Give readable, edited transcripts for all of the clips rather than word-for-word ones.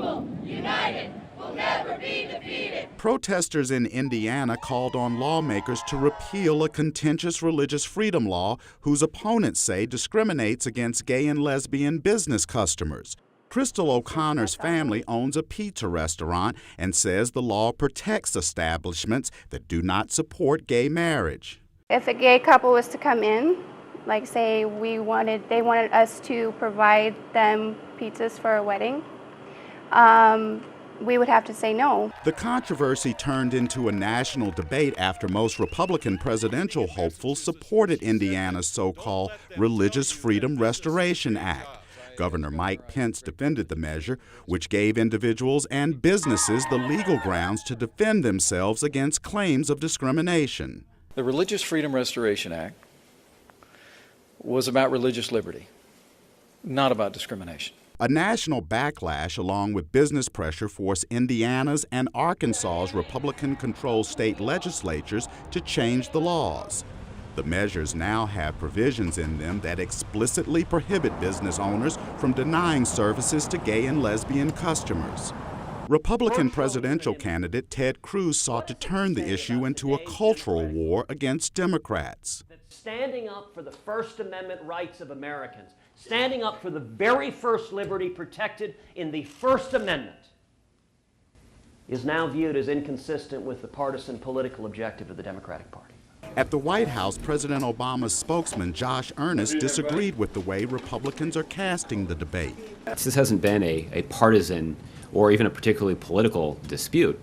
people, united, will never be defeated. Protesters in Indiana called on lawmakers to repeal a contentious religious freedom law whose opponents say discriminates against gay and lesbian business customers. Crystal O'Connor's family owns a pizza restaurant and says the law protects establishments that do not support gay marriage. If a gay couple was to come in, like say they wanted us to provide them pizzas for a wedding, we would have to say no. The controversy turned into a national debate after most Republican presidential hopefuls supported Indiana's so-called Religious Freedom Restoration Act. Governor Mike Pence defended the measure, which gave individuals and businesses the legal grounds to defend themselves against claims of discrimination. The Religious Freedom Restoration Act was about religious liberty, not about discrimination. A national backlash along with business pressure forced Indiana's and Arkansas's Republican-controlled state legislatures to change the laws. The measures now have provisions in them that explicitly prohibit business owners from denying services to gay and lesbian customers. Republican presidential candidate Ted Cruz sought to turn the issue into a cultural war against Democrats. Standing up for the First Amendment rights of Americans, standing up for the very first liberty protected in the First Amendment, is now viewed as inconsistent with the partisan political objective of the Democratic Party. At the White House, President Obama's spokesman, Josh Earnest, disagreed with the way Republicans are casting the debate. This hasn't been a partisan or even a particularly political dispute.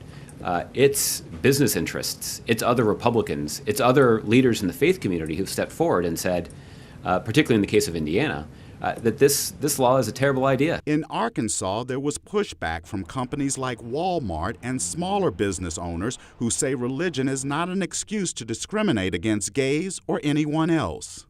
It's business interests, it's other Republicans, it's other leaders in the faith community who've stepped forward and said, particularly in the case of Indiana, that this law is a terrible idea. In Arkansas, there was pushback from companies like Walmart and smaller business owners who say religion is not an excuse to discriminate against gays or anyone else.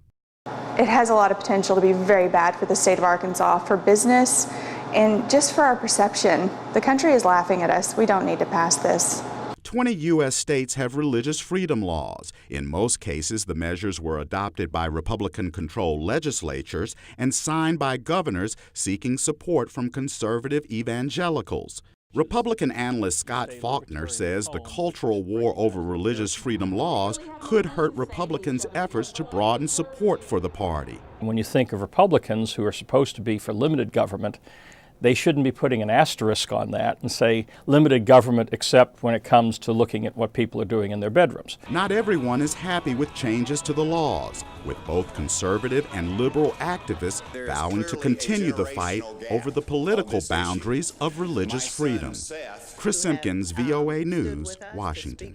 It has a lot of potential to be very bad for the state of Arkansas, for business, and just for our perception. The country is laughing at us. We don't need to pass this. 20 U.S. states have religious freedom laws. In most cases, the measures were adopted by Republican-controlled legislatures and signed by governors seeking support from conservative evangelicals. Republican analyst Scott Faulkner says the cultural war over religious freedom laws could hurt Republicans' efforts to broaden support for the party. When you think of Republicans who are supposed to be for limited government, they shouldn't be putting an asterisk on that and say limited government except when it comes to looking at what people are doing in their bedrooms. Not everyone is happy with changes to the laws, with both conservative and liberal activists vowing to continue the fight over the political boundaries of religious freedom. Chris Simkins, VOA News, Washington.